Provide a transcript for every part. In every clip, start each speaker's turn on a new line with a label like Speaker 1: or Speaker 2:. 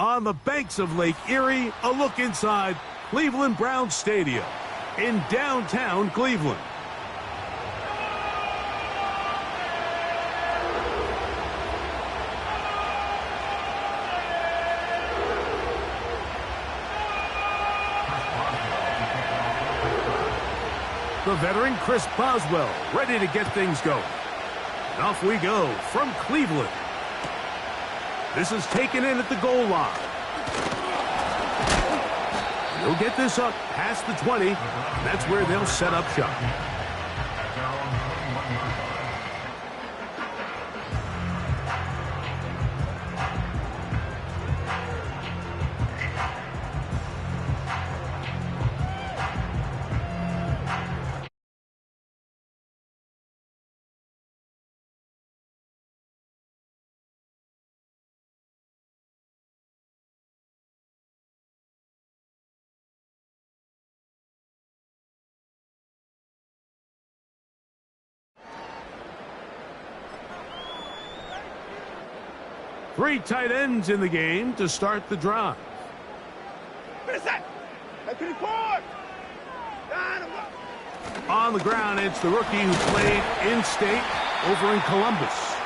Speaker 1: On the banks of Lake Erie, a look inside Cleveland Browns Stadium in downtown Cleveland. The veteran Chris Boswell ready to get things going. And off we go from Cleveland. This is taken in at the goal line. They'll get this up past the 20. And that's where they'll set up shop. Three tight ends in the game to start the drive. On the ground, it's the rookie who played in-state over in Columbus.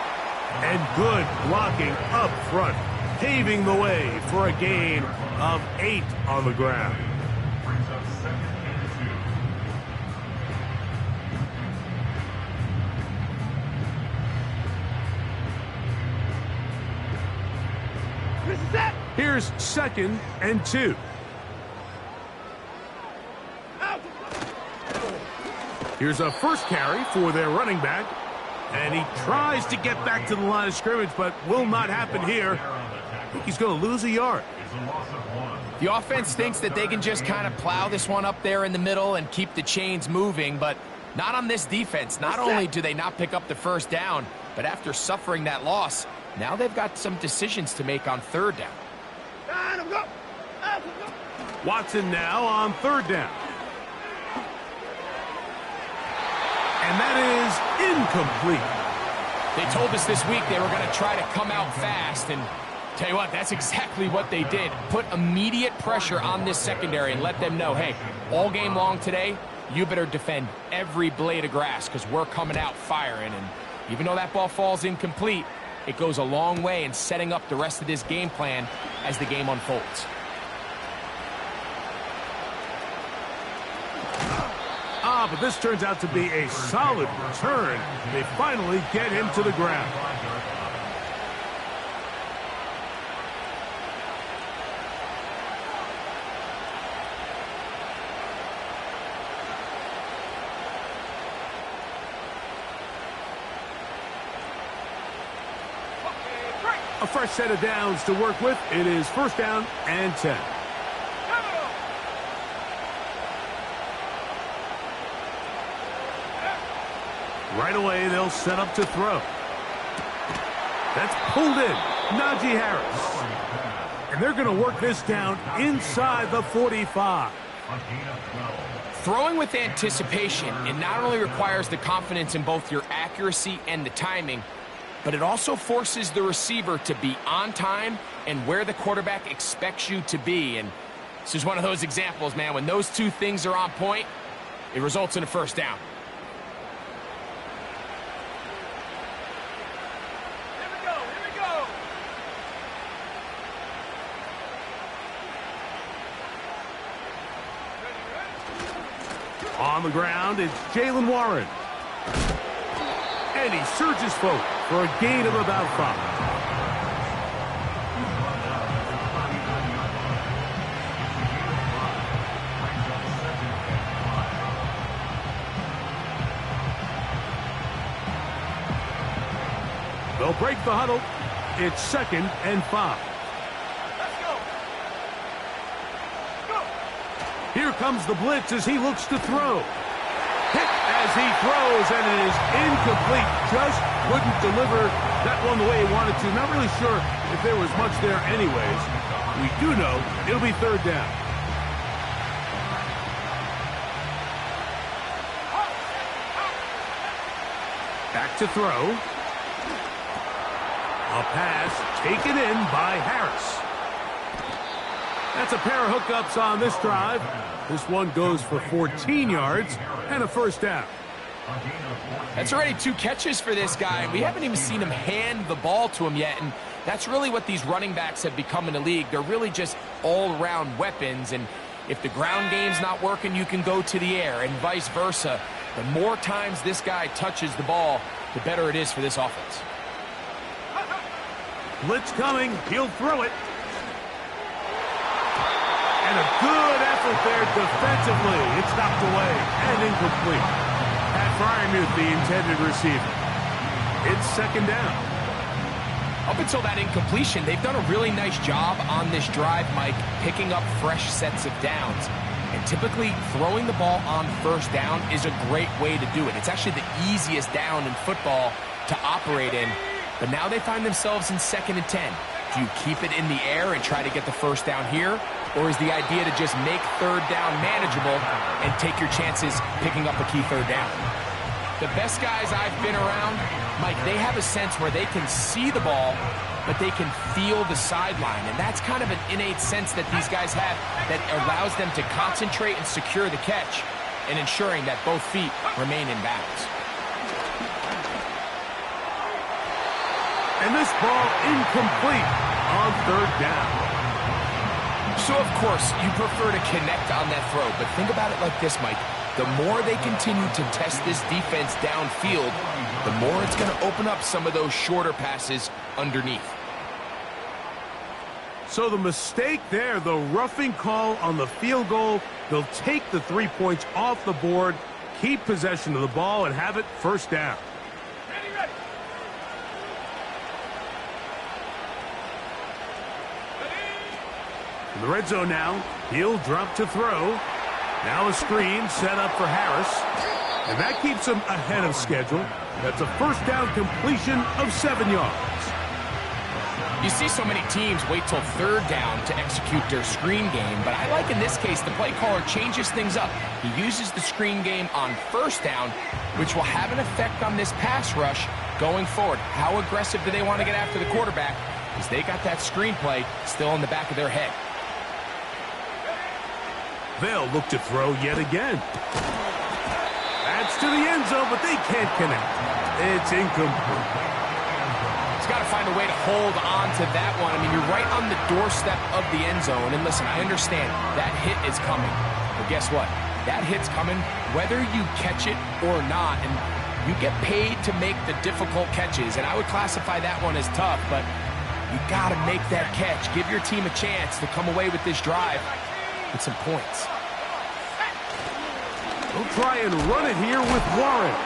Speaker 1: And good blocking up front, paving the way for a gain of 8 on the ground. Here's 2nd and 2. Here's a first carry for their running back. And he tries to get back to the line of scrimmage, but will not happen here. I think he's going to lose a yard.
Speaker 2: The offense thinks that they can just kind of plow this one up there in the middle and keep the chains moving, but not on this defense. Not only do they not pick up the first down, but after suffering that loss, now they've got some decisions to make on 3rd down.
Speaker 1: Watson now on 3rd down. And that is incomplete.
Speaker 2: They told us this week they were going to try to come out fast, and tell you what, that's exactly what they did. Put immediate pressure on this secondary and let them know, hey, all game long today, you better defend every blade of grass because we're coming out firing. And even though that ball falls incomplete, it goes a long way in setting up the rest of this game plan as the game unfolds.
Speaker 1: But this turns out to be a solid return. They finally get him to the ground. A fresh set of downs to work with. It is 1st down and 10. Right away, they'll set up to throw. That's pulled in. Najee Harris. And they're going to work this down inside the 45.
Speaker 2: Throwing with anticipation, it not only requires the confidence in both your accuracy and the timing, but it also forces the receiver to be on time and where the quarterback expects you to be. And this is one of those examples, man. When those two things are on point, it results in a 1st down.
Speaker 1: On the ground, it's Jaylen Warren. And he surges forward for a gain of about 5. They'll break the huddle. It's 2nd and 5. Here comes the blitz as he looks to throw. Hit as he throws, and it is incomplete. Just couldn't deliver that one the way he wanted to. Not really sure if there was much there anyways. We do know it'll be 3rd down. Back to throw. A pass taken in by Harris. That's a pair of hookups on this drive. This one goes for 14 yards and a first down.
Speaker 2: That's already 2 catches for this guy. We haven't even seen him hand the ball to him yet, and that's really what these running backs have become in the league. They're really just all-around weapons, and if the ground game's not working, you can go to the air, and vice versa. The more times this guy touches the ball, the better it is for this offense.
Speaker 1: Blitz coming. He'll throw it. And a good effort there defensively. It's knocked away and incomplete. Pat Fryermuth, the intended receiver. It's second down.
Speaker 2: Up until that incompletion, they've done a really nice job on this drive, Mike, picking up fresh sets of downs. And typically, throwing the ball on first down is a great way to do it. It's actually the easiest down in football to operate in. But now they find themselves in 2nd and 10. Do you keep it in the air and try to get the first down here? Or is the idea to just make third down manageable and take your chances picking up a key third down? The best guys I've been around, Mike, they have a sense where they can see the ball, but they can feel the sideline. And that's kind of an innate sense that these guys have that allows them to concentrate and secure the catch and ensuring that both feet remain in bounds.
Speaker 1: And this ball incomplete on third down.
Speaker 2: So, of course, you prefer to connect on that throw, but think about it like this, Mike. The more they continue to test this defense downfield, the more it's going to open up some of those shorter passes underneath.
Speaker 1: So the mistake there, the roughing call on the field goal, they'll take the 3 points off the board, keep possession of the ball, and have it first down. In the red zone now, he'll drop to throw. Now a screen set up for Harris. And that keeps him ahead of schedule. That's a first down completion of 7 yards.
Speaker 2: You see so many teams wait till third down to execute their screen game, but I like in this case the play caller changes things up. He uses the screen game on first down, which will have an effect on this pass rush going forward. How aggressive do they want to get after the quarterback? Because they got that screen play still in the back of their head.
Speaker 1: They'll look to throw yet again. That's to the end zone, but they can't connect. It's incomplete.
Speaker 2: He's got to find a way to hold on to that one. I mean, you're right on the doorstep of the end zone. And listen, I understand that hit is coming. But guess what? That hit's coming whether you catch it or not. And you get paid to make the difficult catches. And I would classify that one as tough, but you got to make that catch. Give your team a chance to come away with this drive with some points.
Speaker 1: We'll try and run it here with Warren.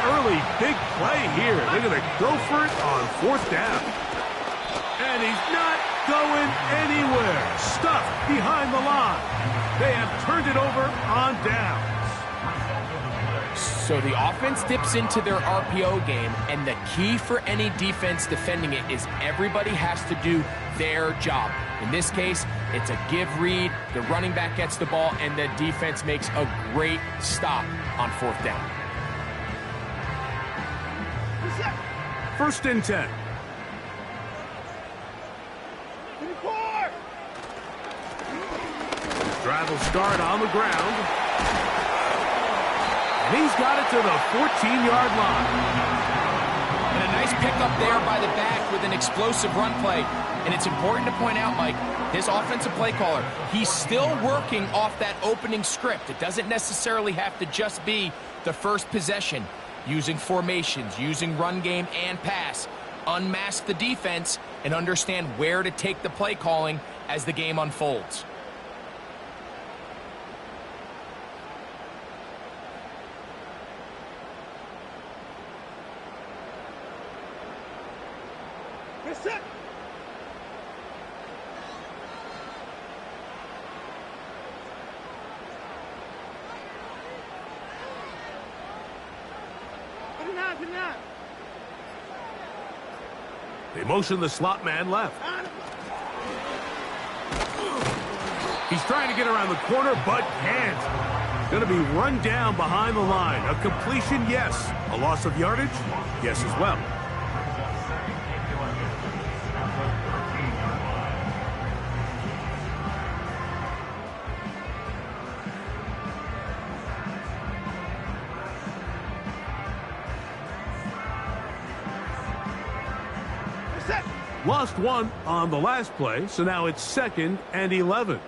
Speaker 1: Early big play here. They're going to go for it on fourth down. And he's not going anywhere. Stuffed behind the line. They have turned it over on downs.
Speaker 2: So the offense dips into their RPO game, and the key for any defense defending it is everybody has to do their job. In this case, it's a give read, the running back gets the ball, and the defense makes a great stop on fourth down.
Speaker 1: First and 10. Drive will start on the ground. And he's got it to the 14-yard line.
Speaker 2: And a nice pickup there by the back with an explosive run play. And it's important to point out, Mike, this offensive play caller, he's still working off that opening script. It doesn't necessarily have to just be the first possession. Using formations, using run game and pass. Unmask the defense and understand where to take the play calling as the game unfolds.
Speaker 1: They motion the slot man left. He's trying to get around the corner, but can't. Going to be run down behind the line. A completion, yes. A loss of yardage, yes as well. Lost one on the last play, so now it's 2nd and 11.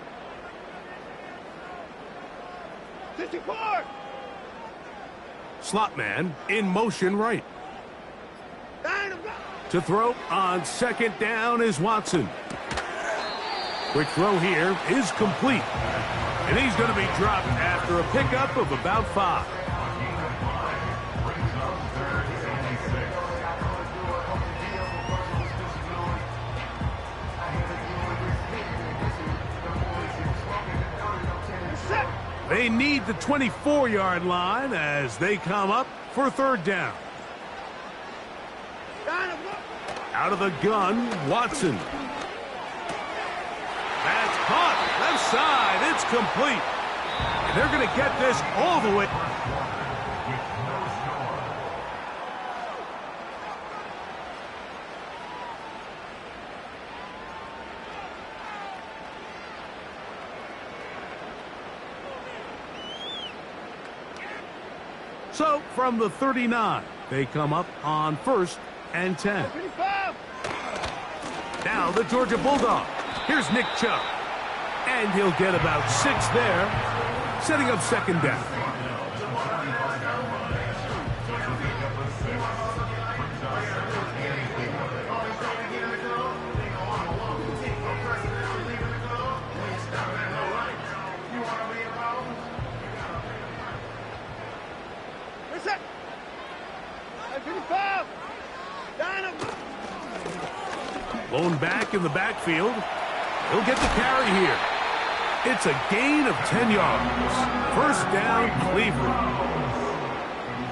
Speaker 3: 54.
Speaker 1: Slot man in motion right. To throw on 2nd down is Watson. Quick throw here is complete. And he's going to be dropped after a pickup of about 5. They need the 24-yard line as they come up for 3rd down. Out of the gun, Watson. That's caught. Left side. It's complete. And they're going to get this all the way. So, from the 39, they come up on 1st and 10. Now the Georgia Bulldog. Here's Nick Chubb. And he'll get about 6 there, setting up 2nd down. Blown back in the backfield. He'll get the carry here. It's a gain of 10 yards. 1st down, Cleveland.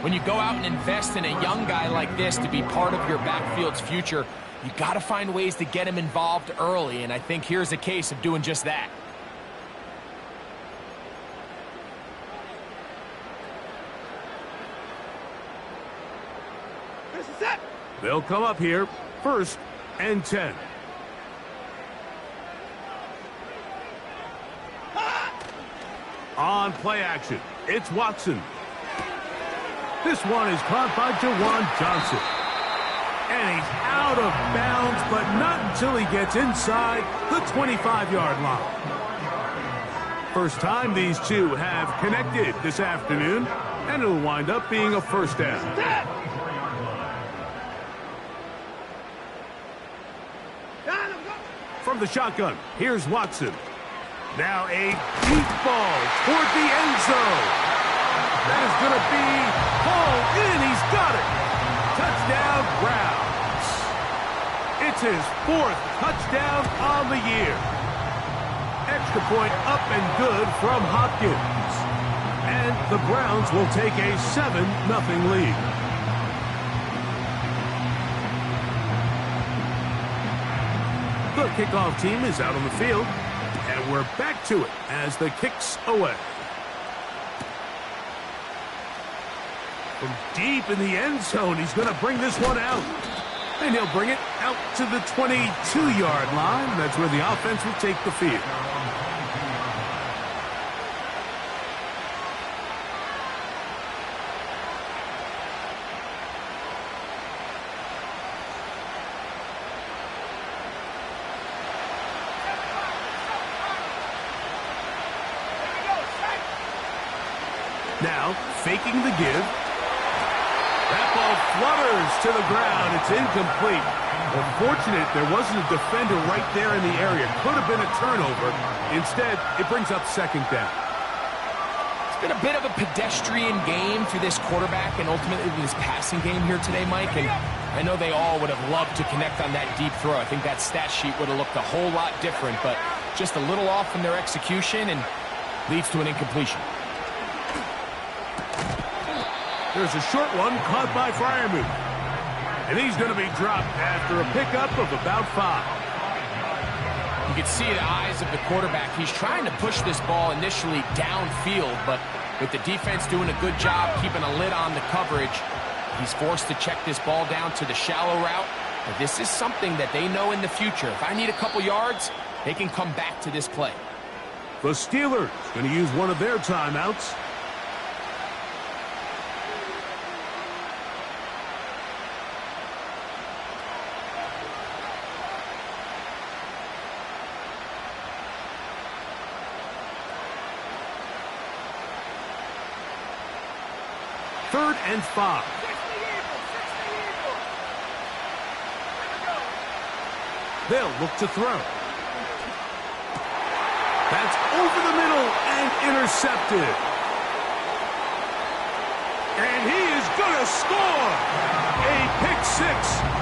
Speaker 2: When you go out and invest in a young guy like this to be part of your backfield's future, you got to find ways to get him involved early, and I think here's a case of doing just that.
Speaker 1: They'll come up here, 1st and 10. On play action, it's Watson. This one is caught by Jawan Johnson. And he's out of bounds, but not until he gets inside the 25-yard line. First time these two have connected this afternoon, and it'll wind up being a 1st down. From the shotgun, here's Watson. Now a deep ball toward the end zone. That is going to be hauled in. He's got it. Touchdown, Browns. It's his 4th touchdown on the year. Extra point up and good from Hopkins. And the Browns will take a 7-0 lead. The kickoff team is out on the field, and we're back to it as the kick's away. From deep in the end zone, he's going to bring this one out. And he'll bring it out to the 22-yard line. That's where the offense will take the field. Now, faking the give. That ball flutters to the ground. It's incomplete. Unfortunate there wasn't a defender right there in the area. Could have been a turnover. Instead, it brings up 2nd down.
Speaker 2: It's been a bit of a pedestrian game for this quarterback and ultimately this passing game here today, Mike. And I know they all would have loved to connect on that deep throw. I think that stat sheet would have looked a whole lot different, but just a little off in their execution and leads to an incompletion.
Speaker 1: There's a short one caught by Freiermuth. And he's going to be dropped after a pickup of about 5.
Speaker 2: You can see the eyes of the quarterback. He's trying to push this ball initially downfield, but with the defense doing a good job keeping a lid on the coverage, he's forced to check this ball down to the shallow route. But this is something that they know in the future. If I need a couple yards, they can come back to this play.
Speaker 1: The Steelers going to use one of their timeouts. 3rd and 5. They'll look to throw. That's over the middle and intercepted. And he is going to score. A pick 6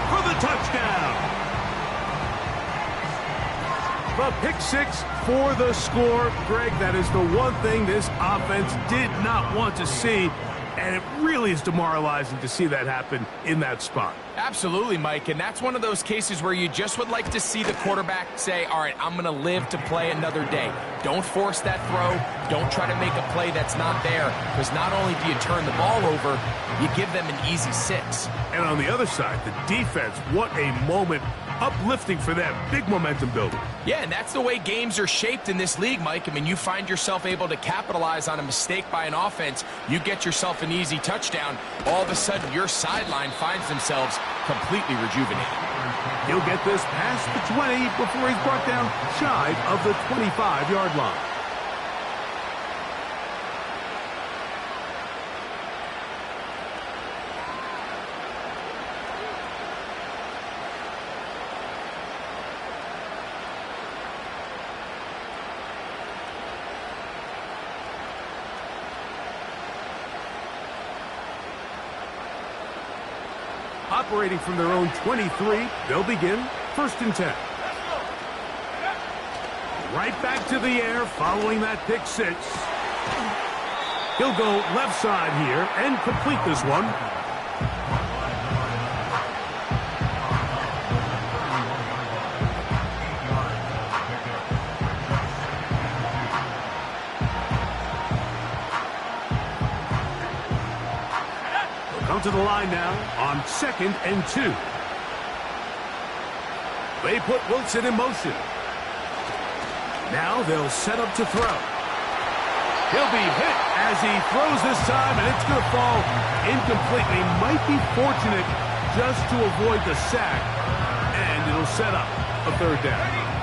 Speaker 1: for the touchdown. The pick 6 for the score. Greg, that is the one thing this offense did not want to see. And it really is demoralizing to see that happen in that spot.
Speaker 2: Absolutely, Mike, and that's one of those cases where you just would like to see the quarterback say, all right, I'm going to live to play another day. Don't force that throw. Don't try to make a play that's not there, because not only do you turn the ball over, you give them an easy 6.
Speaker 1: And on the other side, the defense, what a moment. Uplifting for them. Big momentum builder.
Speaker 2: Yeah, and that's the way games are shaped in this league, Mike. I mean, you find yourself able to capitalize on a mistake by an offense. You get yourself an easy touchdown. All of a sudden, your sideline finds themselves completely rejuvenated.
Speaker 1: He'll get this past the 20 before he's brought down shy of the 25-yard line. Operating from their own 23, they'll begin 1st and 10. Right back to the air following that pick 6. He'll go left side here and complete this one. Come to the line now on 2nd and 2. They put Wilson in motion. Now they'll set up to throw. He'll be hit as he throws this time, and it's going to fall incomplete. He might be fortunate just to avoid the sack, and it'll set up a 3rd down.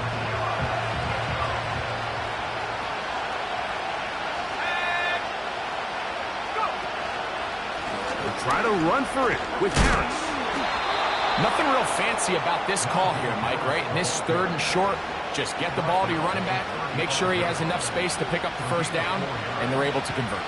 Speaker 1: Try to run for it with Harris.
Speaker 2: Nothing real fancy about this call here, Mike, right? And this 3rd and short, just get the ball to your running back, make sure he has enough space to pick up the 1st down, and they're able to convert.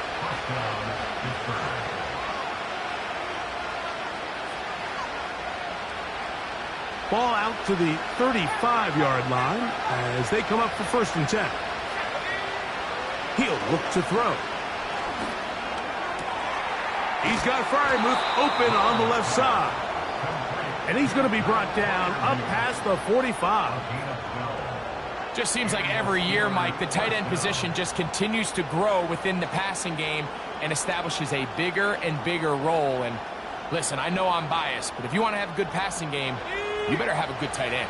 Speaker 1: Ball out to the 35-yard line as they come up for 1st and 10. He'll look to throw. He's got Freiermuth open on the left side. And he's going to be brought down up past the 45.
Speaker 2: Just seems like every year, Mike, the tight end position just continues to grow within the passing game and establishes a bigger and bigger role. And listen, I know I'm biased, but if you want to have a good passing game, you better have a good tight end.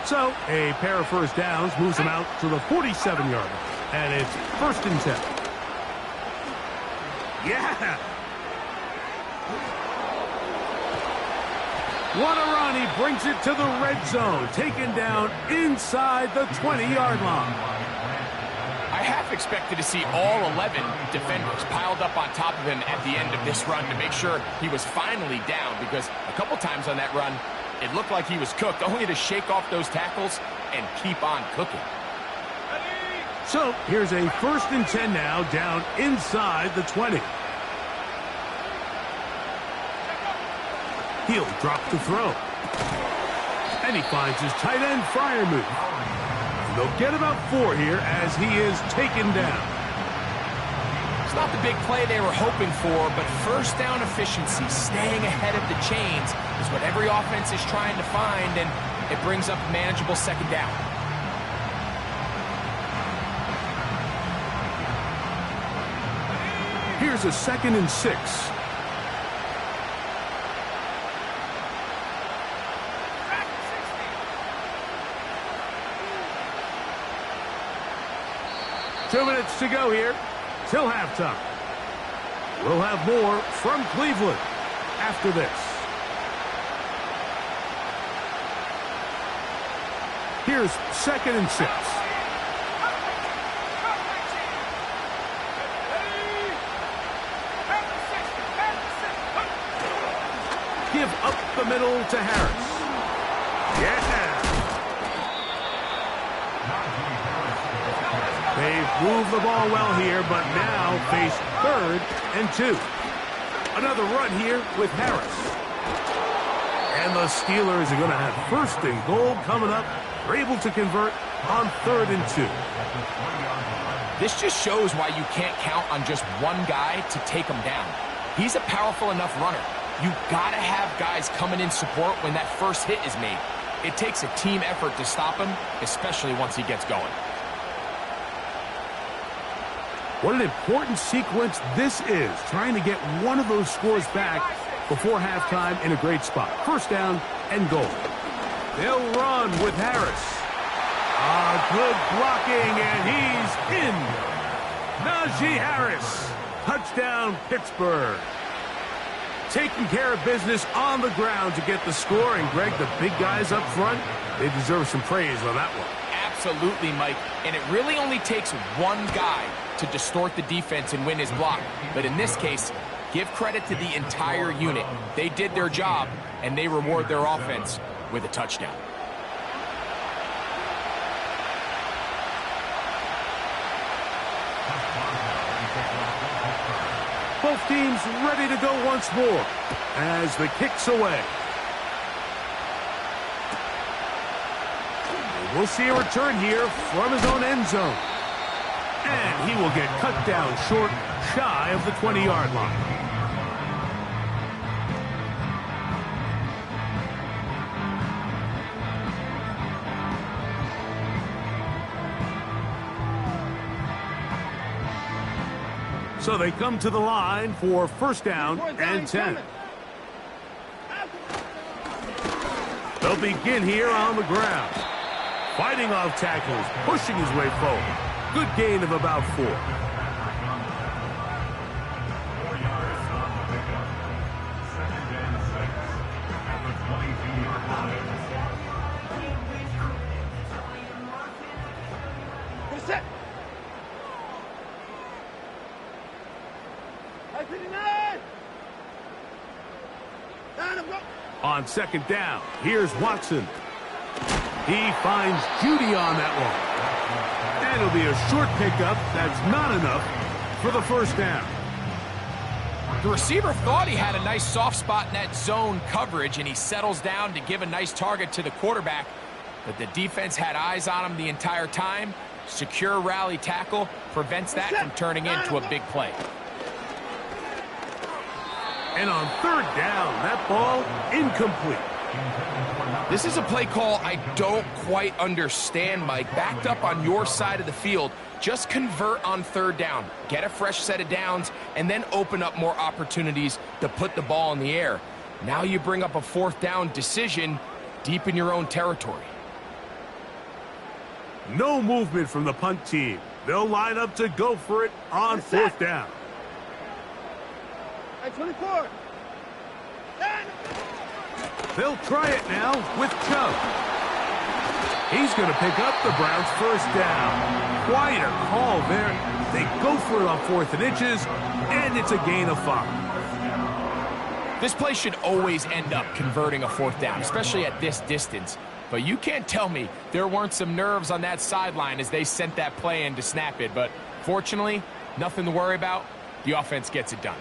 Speaker 1: So a pair of 1st downs moves him out to the 47-yard line. And it's 1st and 10. Yeah! What a run. He brings it to the red zone. Taken down inside the 20-yard line.
Speaker 2: I half expected to see all 11 defenders piled up on top of him at the end of this run to make sure he was finally down, because a couple times on that run, it looked like he was cooked, only to shake off those tackles and keep on cooking.
Speaker 1: So here's a 1st and 10 now, down inside the 20. He'll drop to throw. And he finds his tight end, Freiermuth. They'll get about 4 here as he is taken down.
Speaker 2: It's not the big play they were hoping for, but 1st down efficiency, staying ahead of the chains, is what every offense is trying to find, and it brings up a manageable 2nd down.
Speaker 1: Here's a 2nd and 6. Two minutes to go here till halftime. We'll have more from Cleveland after this. Here's 2nd and 6. give up the middle to Harris. Yeah. They've moved the ball well here, but now face 3rd and 2. Another run here with Harris. And the Steelers are going to have 1st and goal coming up. They're able to convert on 3rd and 2.
Speaker 2: This just shows why you can't count on just one guy to take him down. He's a powerful enough runner. You gotta have guys coming in support when that first hit is made. It takes a team effort to stop him, especially once he gets going.
Speaker 1: What an important sequence this is, trying to get one of those scores back before halftime in a great spot. 1st down and goal. They'll run with Harris. Good blocking, and he's in. Najee Harris. Touchdown, Pittsburgh. Taking care of business on the ground to get the score. And, Greg, the big guys up front, they deserve some praise on that one.
Speaker 2: Absolutely, Mike. And it really only takes one guy to distort the defense and win his block. But in this case, give credit to the entire unit. They did their job, and they reward their offense with a touchdown.
Speaker 1: Both teams ready to go once more as the kick's away. We'll see a return here from his own end zone. And he will get cut down short, shy of the 20-yard line. So they come to the line for 1st down and 10. They'll begin here on the ground. Fighting off tackles, pushing his way forward. Good gain of about 4. On 2nd down, here's Watson. He finds Judy on that one. And it'll be a short pickup. That's not enough for the 1st down.
Speaker 2: The receiver thought he had a nice soft spot in that zone coverage, and he settles down to give a nice target to the quarterback. But the defense had eyes on him the entire time. Secure rally tackle prevents that from turning into a big play.
Speaker 1: And on 3rd down, that ball incomplete.
Speaker 2: This is a play call I don't quite understand, Mike. Backed up on your side of the field, just convert on 3rd down. Get a fresh set of downs, and then open up more opportunities to put the ball in the air. Now you bring up a 4th down decision deep in your own territory.
Speaker 1: No movement from the punt team. They'll line up to go for it on 4th down.
Speaker 3: 24.
Speaker 1: They'll try it now with Chubb. He's going to pick up the Browns' 1st down. Quite a call there. They go for it on 4th and inches, and it's a gain of 5.
Speaker 2: This play should always end up converting a 4th down, especially at this distance. But you can't tell me there weren't some nerves on that sideline as they sent that play in to snap it. But fortunately, nothing to worry about. The offense gets it done.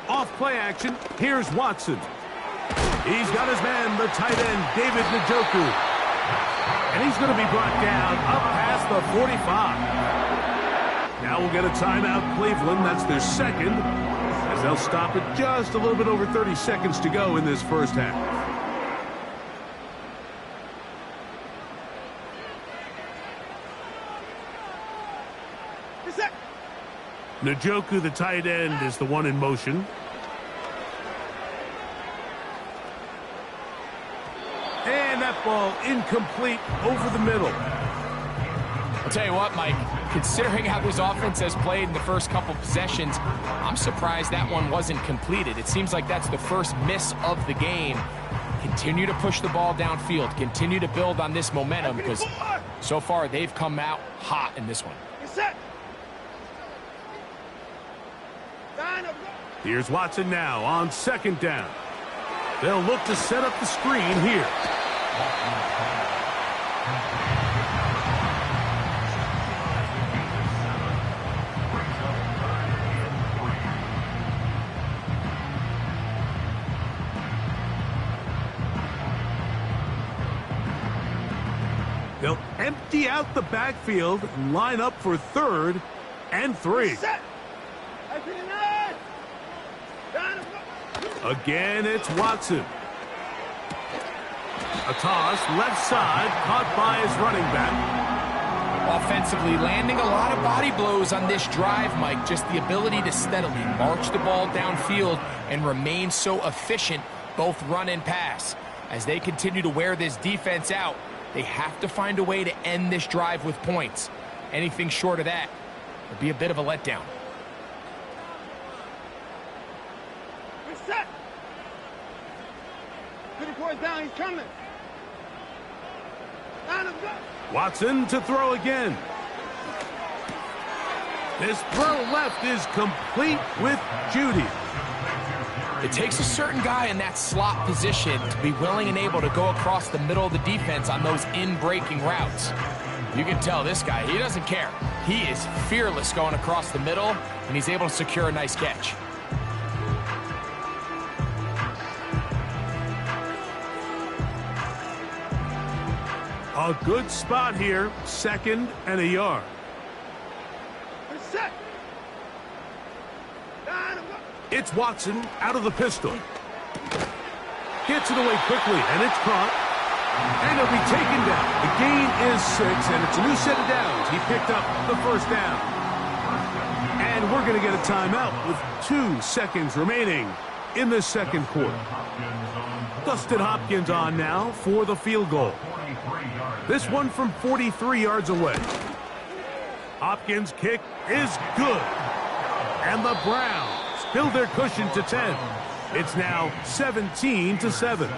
Speaker 1: Off play action, here's Watson. He's got his man, the tight end, David Njoku. And he's going to be brought down up past the 45. Now we'll get a timeout, Cleveland. That's their 2nd, as they'll stop it just a little bit over 30 seconds to go in this 1st half. Njoku, the tight end, is the one in motion. And that ball incomplete over the middle.
Speaker 2: I'll tell you what, Mike, considering how this offense has played in the first couple possessions, I'm surprised that one wasn't completed. It seems like that's the first miss of the game. Continue to push the ball downfield. Continue to build on this momentum because so far they've come out hot in this one.
Speaker 1: Here's Watson now on second down. They'll look to set up the screen here. They'll empty out the backfield and line up for 3rd and 3. Again, it's Watson. A toss, left side, caught by his running back.
Speaker 2: Offensively, landing a lot of body blows on this drive, Mike. Just the ability to steadily march the ball downfield and remain so efficient, both run and pass. As they continue to wear this defense out, they have to find a way to end this drive with points. Anything short of that would be a bit of a letdown.
Speaker 3: Set. 34th down, he's coming.
Speaker 1: Watson to throw again. This throw left is complete with Judy.
Speaker 2: It takes a certain guy in that slot position to be willing and able to go across the middle of the defense on those in-breaking routes. You can tell this guy, he doesn't care. He is fearless going across the middle, and he's able to secure a nice catch.
Speaker 1: A good spot here, 2nd and a yard.
Speaker 3: Set.
Speaker 1: It's Watson out of the pistol. Gets it away quickly, and it's caught. And he'll be taken down. The gain is 6, and it's a new set of downs. He picked up the 1st down. And we're going to get a timeout with 2 seconds remaining in the 2nd quarter. Dustin Hopkins on now for the field goal. This one from 43 yards away. Hopkins' kick is good. And the Browns build their cushion to 10. It's now 17-7.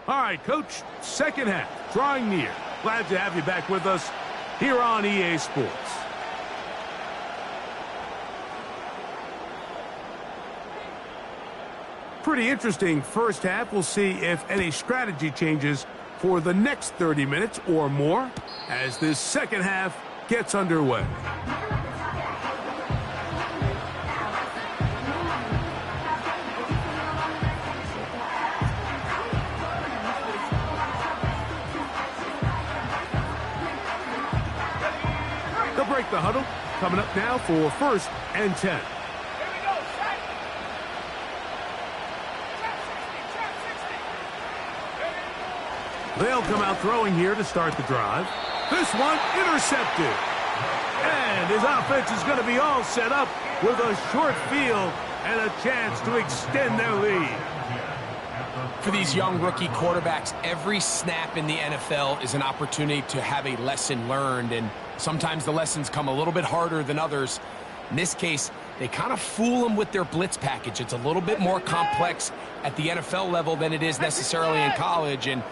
Speaker 1: All right, Coach, 2nd half, drawing near. Glad to have you back with us here on EA Sports. Pretty interesting first half. We'll see if any strategy changes for the next 30 minutes or more as this 2nd half gets underway. Break the huddle. Coming up now for 1st and 10. They'll come out throwing here to start the drive. This one intercepted. And his offense is going to be all set up with a short field and a chance to extend their lead.
Speaker 2: For these young rookie quarterbacks, every snap in the NFL is an opportunity to have a lesson learned, and sometimes the lessons come a little bit harder than others. In this case, they kind of fool them with their blitz package. It's a little bit more complex at the NFL level than it is necessarily in college, and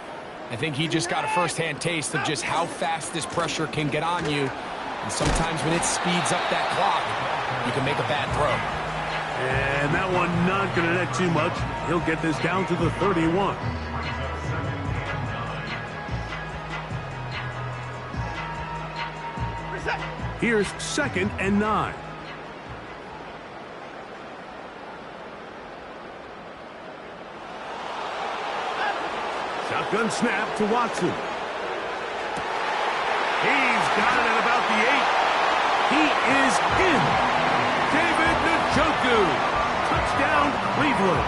Speaker 2: I think he just got a first-hand taste of just how fast this pressure can get on you, and sometimes when it speeds up that clock, you can make a bad throw.
Speaker 1: And that one not going to net too much. He'll get this down to the 31. Here's 2nd and 9. Shotgun snap to Watson. He's got it at about the 8. He is in. David Njoku. Touchdown, Cleveland.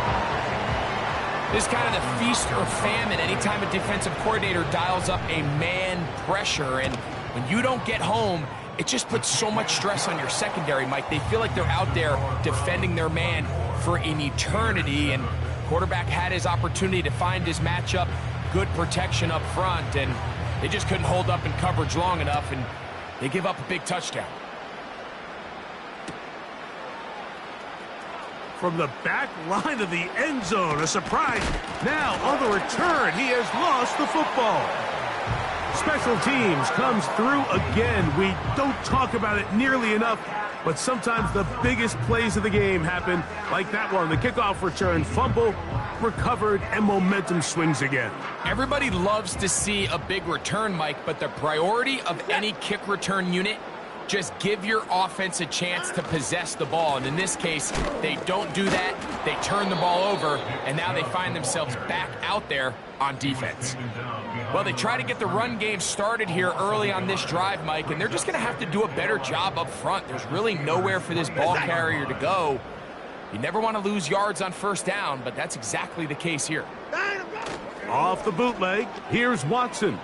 Speaker 2: This is kind of the feast or famine anytime a defensive coordinator dials up a man pressure. And when you don't get home, it just puts so much stress on your secondary, Mike. They feel like they're out there defending their man for an eternity, and quarterback had his opportunity to find his matchup, good protection up front, and they just couldn't hold up in coverage long enough, and they give up a big touchdown.
Speaker 1: From the back line of the end zone, a surprise. Now on the return, he has lost the football. Special teams comes through again. We don't talk about it nearly enough, but sometimes the biggest plays of the game happen like that one. The kickoff return, fumble, recovered, and momentum swings again.
Speaker 2: Everybody loves to see a big return, Mike, but the priority of any kick return unit, just give your offense a chance to possess the ball. And in this case, they don't do that. They turn the ball over, and now they find themselves back out there on defense. Well, they try to get the run game started here early on this drive, Mike, and they're just going to have to do a better job up front. There's really nowhere for this ball carrier to go. You never want to lose yards on first down, but that's exactly the case here.
Speaker 1: Off the bootleg, here's Watson.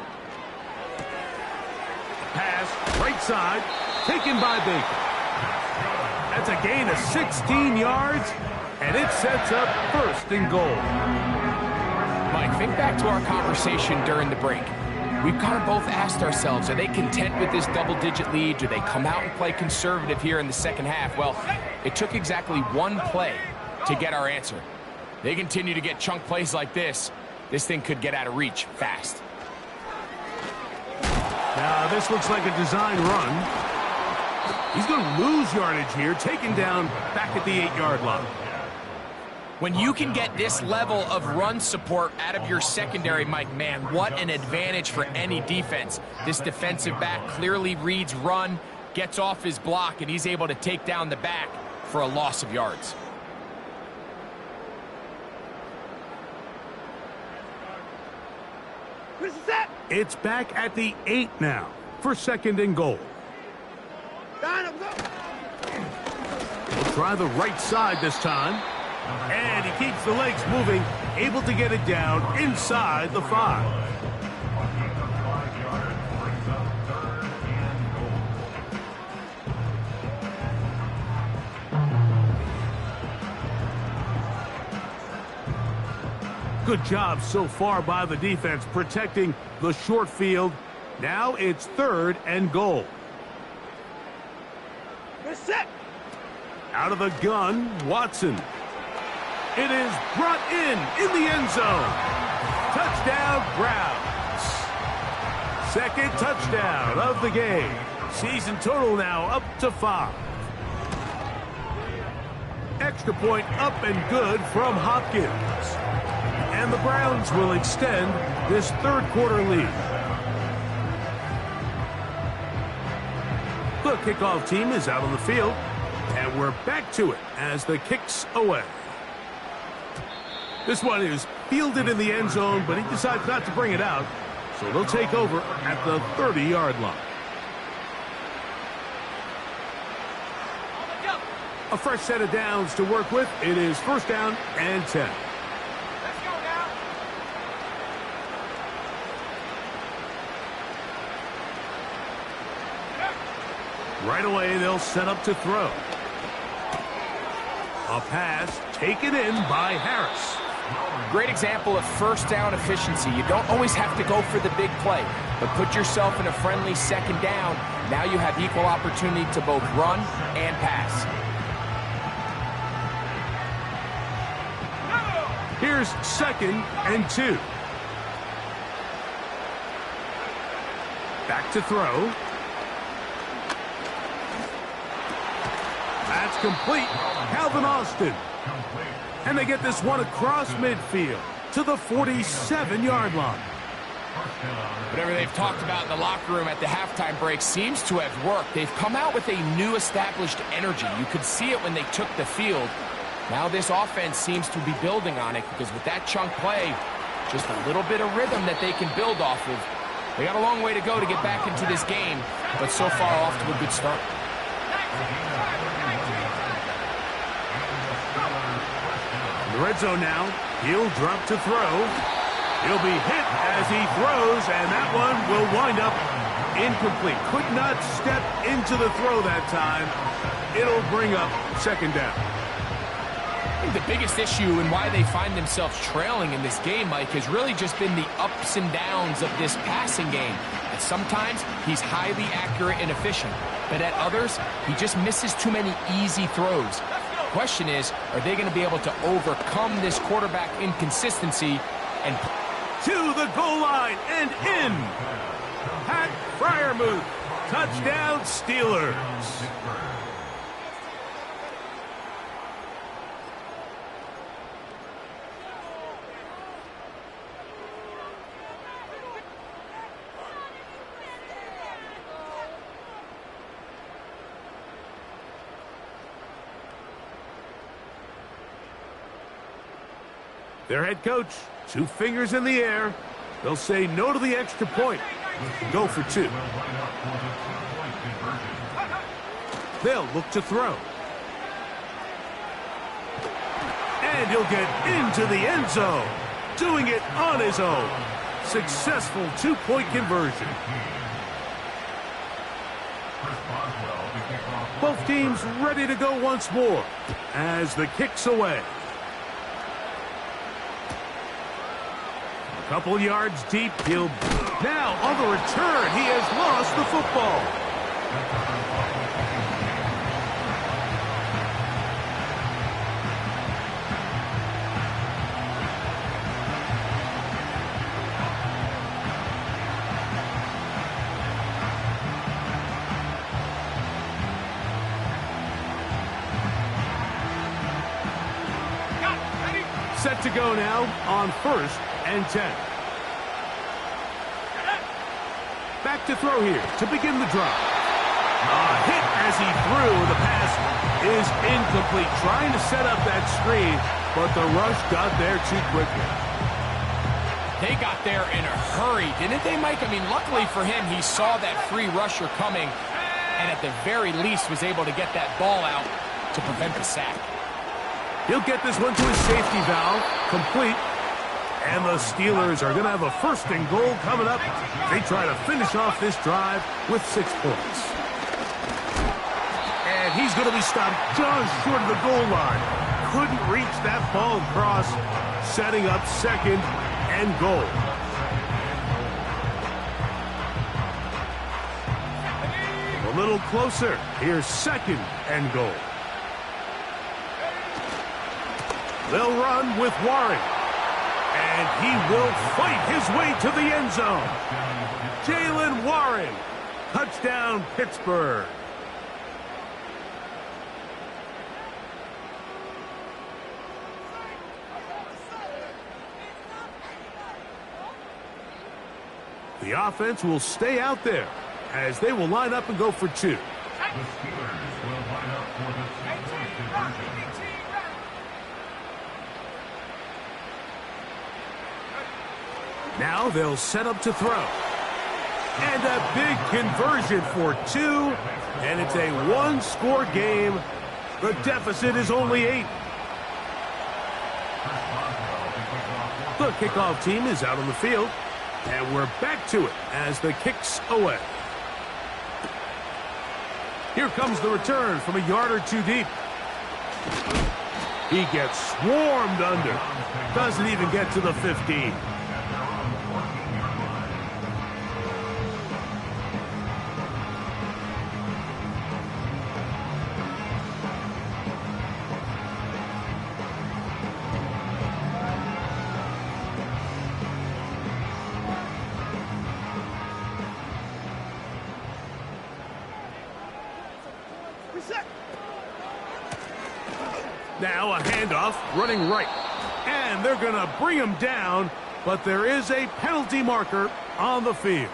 Speaker 1: Pass, right side, taken by Baker. That's a gain of 16 yards, and it sets up first and goal.
Speaker 2: Mike, think back to our conversation during the break. We've kind of both asked ourselves, are they content with this double-digit lead? Do they come out and play conservative here in the second half? Well, it took exactly one play to get our answer. They continue to get chunk plays like this. This thing could get out of reach fast.
Speaker 1: Now, this looks like a design run. He's going to lose yardage here, taken down back at the 8-yard line.
Speaker 2: When you can get this level of run support out of your secondary, Mike, man, what an advantage for any defense. This defensive back clearly reads run, gets off his block, and he's able to take down the back for a loss of yards.
Speaker 1: It's back at the 8 now for second and goal. We'll try the right side this time. And he keeps the legs moving, able to get it down inside the 5. Good job so far by the defense protecting the short field. Now it's third and goal.
Speaker 3: We're set.
Speaker 1: Out of the gun, Watson. It is brought in the end zone. Touchdown, Browns. Second touchdown of the game. Season total now up to 5. Extra point up and good from Hopkins. And the Browns will extend this third quarter lead. The kickoff team is out on the field. And we're back to it as the kick's away. This one is fielded in the end zone, but he decides not to bring it out. So they'll take over at the 30-yard line. A fresh set of downs to work with. It is first down and 10.
Speaker 3: Let's go now.
Speaker 1: Right away, they'll set up to throw. A pass taken in by Harris.
Speaker 2: Great example of first down efficiency. You don't always have to go for the big play, but put yourself in a friendly second down. Now you have equal opportunity to both run and pass.
Speaker 1: Here's second and 2. Back to throw. That's complete. Calvin Austin. And they get this one across midfield to the 47-yard line.
Speaker 2: Whatever they've talked about in the locker room at the halftime break seems to have worked. They've come out with a new established energy. You could see it when they took the field. Now this offense seems to be building on it because with that chunk play, just a little bit of rhythm that they can build off of. They got a long way to go to get back into this game, but so far off to a good start.
Speaker 1: In the red zone now, he'll drop to throw. He'll be hit as he throws, and that one will wind up incomplete. Could not step into the throw that time. It'll bring up second down.
Speaker 2: I think the biggest issue and why they find themselves trailing in this game, Mike, has really just been the ups and downs of this passing game. And sometimes he's highly accurate and efficient, but at others, he just misses too many easy throws. The question is, are they going to be able to overcome this quarterback inconsistency and
Speaker 1: to the goal line and in? Pat Fryermuth, touchdown Steelers. Their head coach, 2 fingers in the air. They'll say no to the extra point. Go for 2. They'll look to throw. And he'll get into the end zone. Doing it on his own. Successful 2-point conversion. Both teams ready to go once more as the kick's away. Couple yards deep, he'll... Now, on the return, he has lost the football. Set to go now on 1st and 10. Back to throw here to begin the drive. A hit as he threw. The pass is incomplete. Trying to set up that screen, but the rush got there too quickly.
Speaker 2: They got there in a hurry, didn't they, Mike? I mean, luckily for him, he saw that free rusher coming and at the very least was able to get that ball out to prevent the sack.
Speaker 1: He'll get this one to his safety valve, complete. And the Steelers are going to have a 1st and goal coming up. They try to finish off this drive with 6 points. And he's going to be stopped just short of the goal line. Couldn't reach that ball across, setting up 2nd and goal. A little closer. Here's 2nd and goal. They'll run with Warren. And he will fight his way to the end zone. Jaylen Warren. Touchdown, Pittsburgh. The offense will stay out there as they will line up and go for 2.
Speaker 3: The Steelers will line up for the 2-point conversion.
Speaker 1: Now they'll set up to throw. And a big conversion for 2. And it's a 1-score game. The deficit is only 8. The kickoff team is out on the field. And we're back to it as the kick's away. Here comes the return from a yard or 2 deep. He gets swarmed under. Doesn't even get to the 15. Now a handoff, running right. And they're going to bring him down, but there is a penalty marker on the field.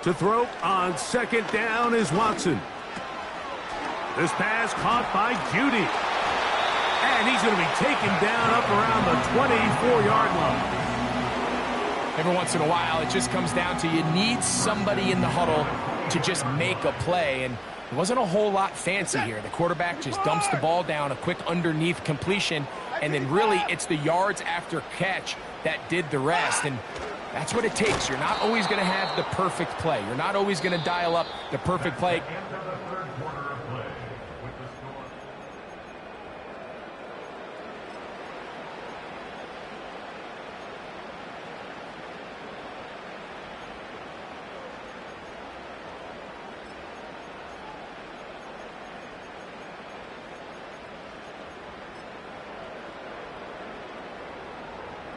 Speaker 1: To throw on 2nd down is Watson. This pass caught by Judy. And he's going to be taken down up around the 24-yard line.
Speaker 2: Every once in a while, it just comes down to you need somebody in the huddle to just make a play, and it wasn't a whole lot fancy here. The quarterback just dumps the ball down, a quick underneath completion, and then really it's the yards after catch that did the rest, and that's what it takes. You're not always going to have the perfect play. You're not always going to dial up the perfect play.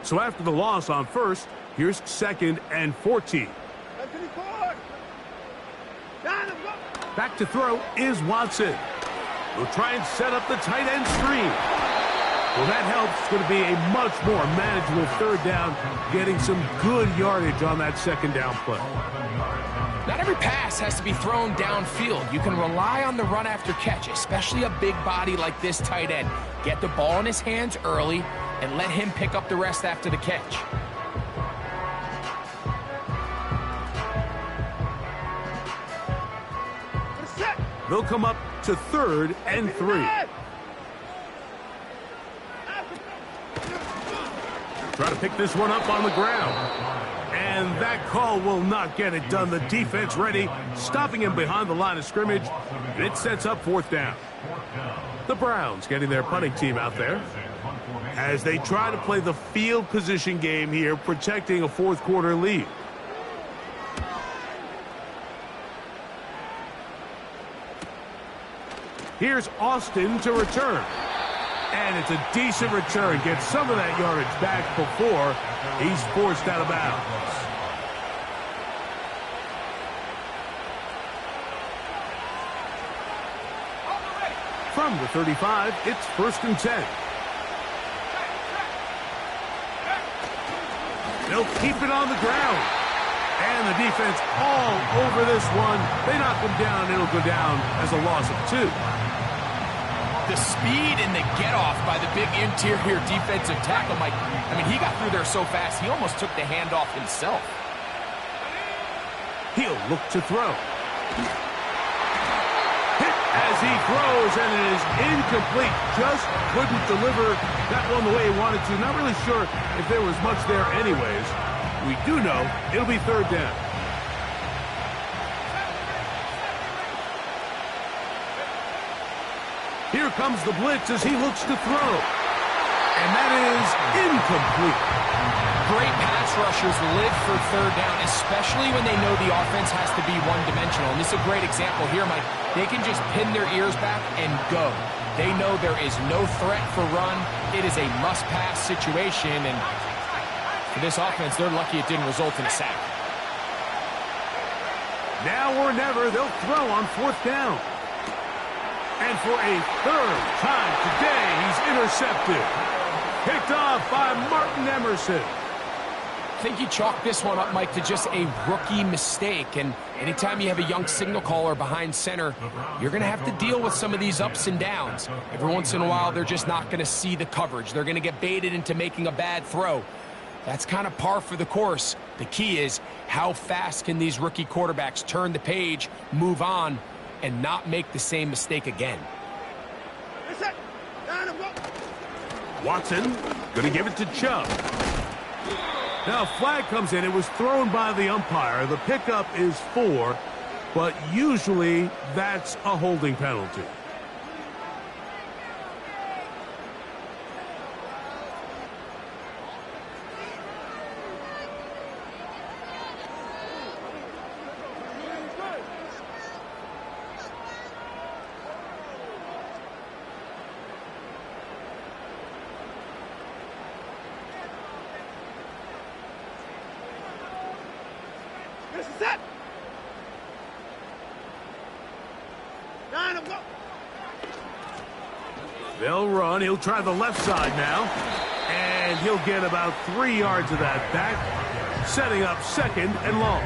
Speaker 1: So after the loss on first, here's 2nd and 14. Back to throw is Watson. We'll try and set up the tight end screen. Well, that helps. It's going to be a much more manageable 3rd down, getting some good yardage on that 2nd down play.
Speaker 2: Not every pass has to be thrown downfield. You can rely on the run after catch, especially a big body like this tight end. Get the ball in his hands early and let him pick up the rest after the catch.
Speaker 1: They'll come up to 3rd and 3. Try to pick this one up on the ground. And that call will not get it done. The defense ready, stopping him behind the line of scrimmage. And it sets up 4th down. The Browns getting their punting team out there as they try to play the field position game here, protecting a 4th quarter lead. Here's Austin to return. And it's a decent return. Gets some of that yardage back before he's forced out of bounds. From the 35, it's 1st and 10. They'll keep it on the ground. And the defense all over this one. They knock him down. It'll go down as a loss of 2.
Speaker 2: The speed and the get-off by the big interior defensive tackle, Mike. I mean, he got through there so fast, he almost took the handoff himself.
Speaker 1: He'll look to throw. Hit as he throws, and it is incomplete. Just couldn't deliver that one the way he wanted to. Not really sure if there was much there anyways. We do know it'll be 3rd down. Here comes the blitz as he looks to throw. And that is incomplete.
Speaker 2: Great pass rushers live for 3rd down, especially when they know the offense has to be one-dimensional. And this is a great example here, Mike. They can just pin their ears back and go. They know there is no threat for run. It is a must-pass situation, and for this offense, they're lucky it didn't result in a sack.
Speaker 1: Now or never, they'll throw on 4th down. And for a 3rd time today, he's intercepted. Picked off by Martin Emerson.
Speaker 2: I think you chalk this one up, Mike, to just a rookie mistake. And anytime you have a young signal caller behind center, you're going to have to deal with some of these ups and downs. Every once in a while, they're just not going to see the coverage. They're going to get baited into making a bad throw. That's kind of par for the course. The key is how fast can these rookie quarterbacks turn the page, move on, and not make the same mistake again.
Speaker 1: Watson going to give it to Chubb. Now a flag comes in. It was thrown by the umpire. The pickup is 4, but usually that's a holding penalty. They'll run. He'll try the left side now. And he'll get about 3 yards of that back, setting up 2nd and long.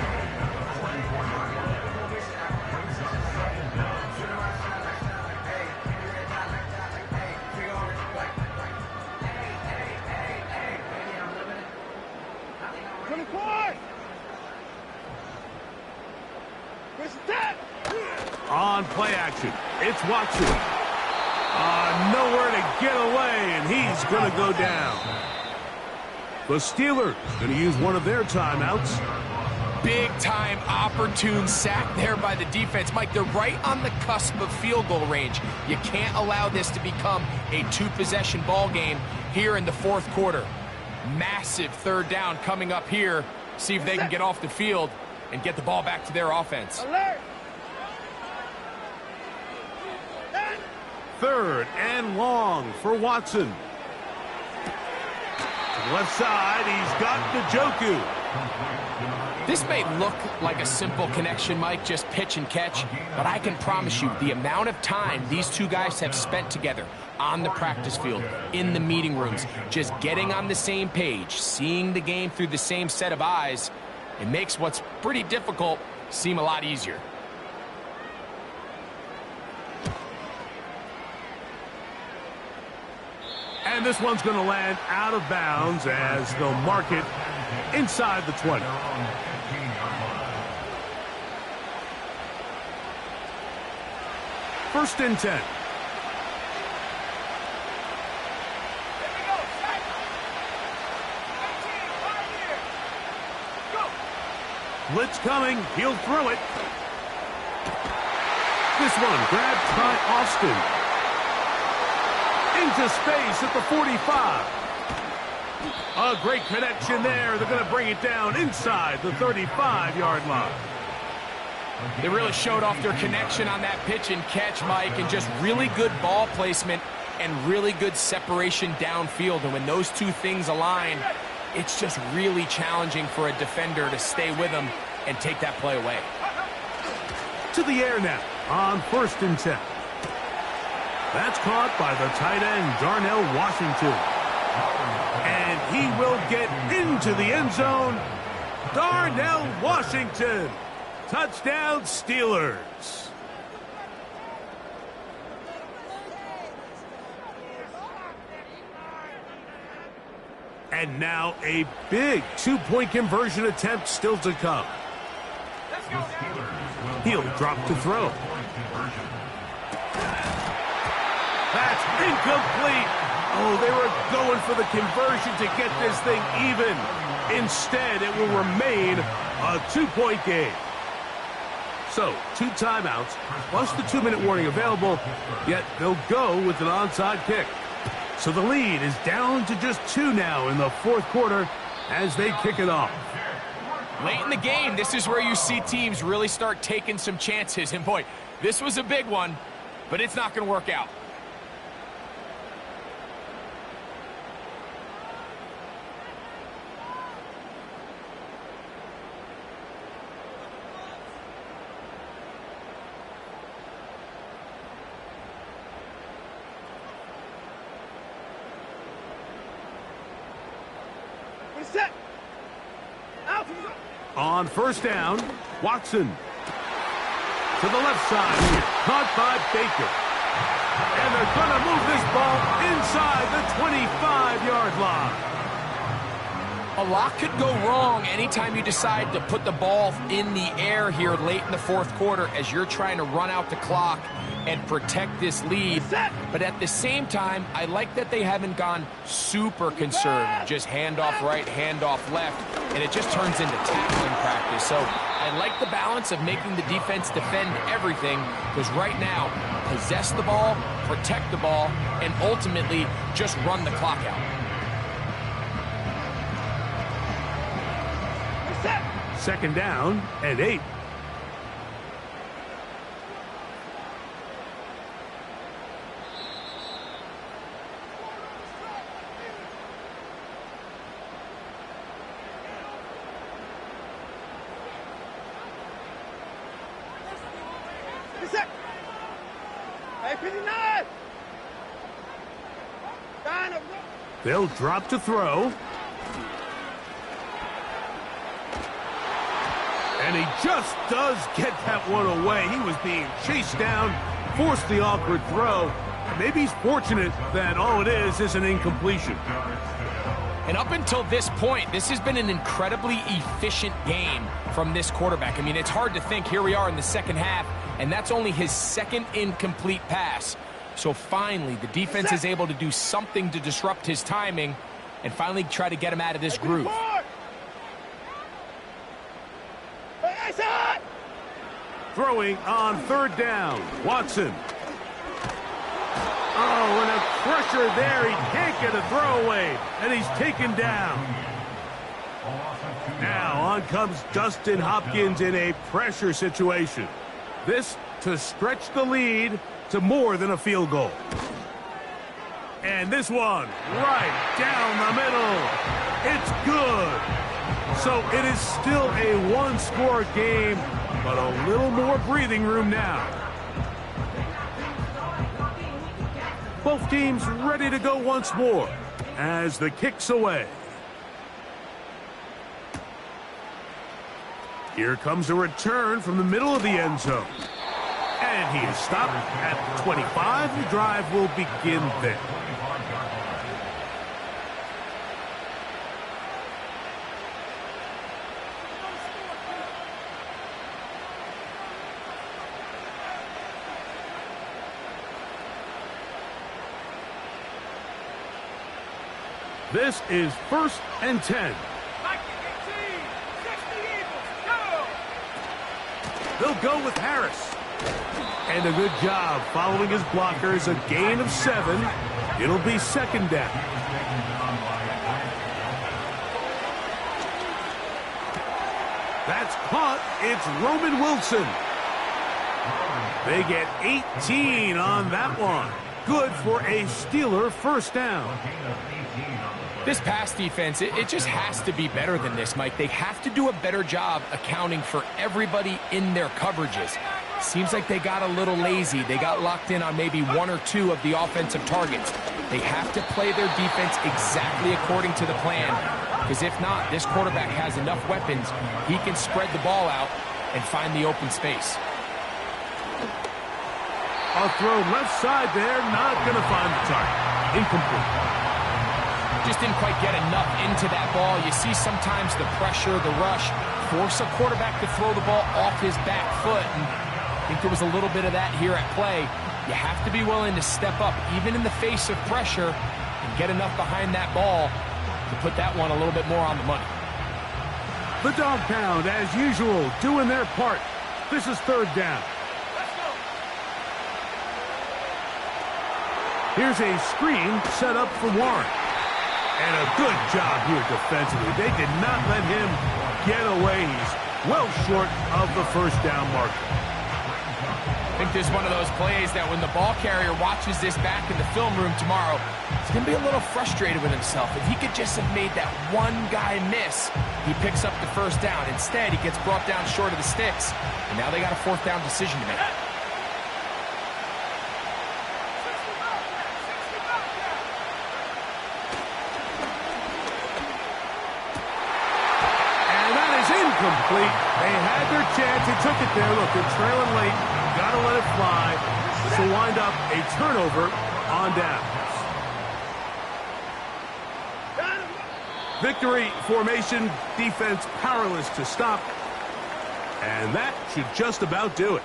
Speaker 1: On play action, it's Watson. Nowhere to get away, and he's going to go down. The Steelers going to use one of their timeouts.
Speaker 2: Big-time opportune sack there by the defense. Mike, they're right on the cusp of field goal range. You can't allow this to become a two-possession ball game here in the fourth quarter. Massive third down coming up here. See if they can get off the field and get the ball back to their offense.
Speaker 4: Alert!
Speaker 1: Third and long for Watson. To the left side, he's got Njoku.
Speaker 2: This may look like a simple connection, Mike, just pitch and catch, but I can promise you the amount of time these two guys have spent together on the practice field, in the meeting rooms, just getting on the same page, seeing the game through the same set of eyes, it makes what's pretty difficult seem a lot easier.
Speaker 1: And this one's going to land out of bounds as they'll mark it inside the 20. First and 10. Blitz coming. He'll throw it. This one grabbed by Austin. Into space at the 45. A great connection there. They're going to bring it down inside the 35-yard line.
Speaker 2: They really showed off their connection on that pitch and catch, Mike, and just really good ball placement and really good separation downfield. And when those two things align, it's just really challenging for a defender to stay with them and take that play away.
Speaker 1: To the air now on first and 10. That's caught by the tight end, Darnell Washington. And he will get into the end zone. Darnell Washington. Touchdown, Steelers. And now a big two-point conversion attempt still to come. He'll drop to throw. That's incomplete. Oh, they were going for the conversion to get this thing even. Instead, it will remain a two-point game. So, 2 timeouts, plus the 2-minute warning available, yet they'll go with an onside kick. So the lead is down to just 2 now in the fourth quarter as they kick it off.
Speaker 2: Late in the game, this is where you see teams really start taking some chances. And boy, this was a big one, but it's not going to work out.
Speaker 1: On first down, Watson. To the left side, caught by Baker. And they're going to move this ball inside the 25-yard line.
Speaker 2: A lot could go wrong anytime you decide to put the ball in the air here late in the fourth quarter as you're trying to run out the clock and protect this lead. But at the same time, I like that they haven't gone super conservative. Just handoff right, handoff left, and it just turns into tackling practice. So I like the balance of making the defense defend everything, because right now, possess the ball, protect the ball, and ultimately just run the clock out.
Speaker 1: Second down and 8. They'll drop to throw. And he just does get that one away. He was being chased down, forced the awkward throw. Maybe he's fortunate that all it is an incompletion.
Speaker 2: And up until this point, this has been an incredibly efficient game from this quarterback. I mean, it's hard to think. Here we are in the second half, and that's only his second incomplete pass. So finally, the defense is able to do something to disrupt his timing and finally try to get him out of this groove.
Speaker 1: Throwing on third down, Watson. Oh, and a pressure there. He can't get a throwaway, and he's taken down. Now on comes Dustin Hopkins in a pressure situation. This to stretch the lead to more than a field goal. And this one right down the middle. It's good. So it is still a one-score game, but a little more breathing room now. Both teams ready to go once more as the kick's away. Here comes a return from the middle of the end zone. And he is stopped at 25. The drive will begin there. This is 1st and 10. They'll go with Harris. And a good job following his blockers. A gain of 7. It'll be 2nd down. That's caught. It's Roman Wilson. They get 18 on that one. Good for a Steeler 1st down.
Speaker 2: This pass defense, it just has to be better than this, Mike. They have to do a better job accounting for everybody in their coverages. Seems like they got a little lazy. They got locked in on maybe 1 or 2 of the offensive targets. They have to play their defense exactly according to the plan, because if not, this quarterback has enough weapons. He can spread the ball out and find the open space.
Speaker 1: A throw left side there, not going to find the target. Incomplete.
Speaker 2: Just didn't quite get enough into that ball. You see sometimes the pressure, the rush, force a quarterback to throw the ball off his back foot. And I think there was a little bit of that here at play. You have to be willing to step up, even in the face of pressure, and get enough behind that ball to put that one a little bit more on the money.
Speaker 1: The Dog Pound, as usual, doing their part. This is 3rd down. Here's a screen set up for Warren. And a good job here defensively. They did not let him get away. He's well short of the 1st down marker.
Speaker 2: I think this is one of those plays that when the ball carrier watches this back in the film room tomorrow, he's going to be a little frustrated with himself. If he could just have made that one guy miss, he picks up the 1st down. Instead, he gets brought down short of the sticks, and now they got a 4th down decision to make.
Speaker 1: Incomplete. They had their chance. They took it there. Look, they're trailing late. Got to let it fly. So wind up a turnover on downs. Victory formation, defense powerless to stop. And that should just about do it.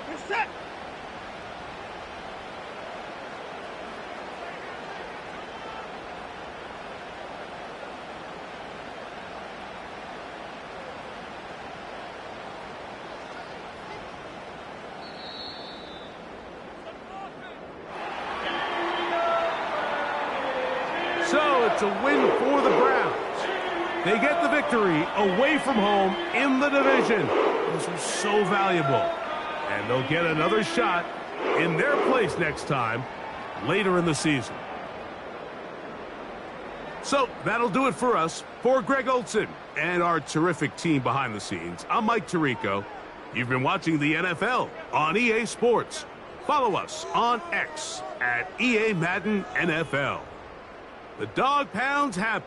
Speaker 4: You're set.
Speaker 1: So it's a win for the Browns. They get the victory away from home in the division. This was so valuable. And they'll get another shot in their place next time later in the season. So that'll do it for us. For Greg Olson and our terrific team behind the scenes, I'm Mike Tirico. You've been watching the NFL on EA Sports. Follow us on X at EA Madden NFL. The Dog Pound's happy.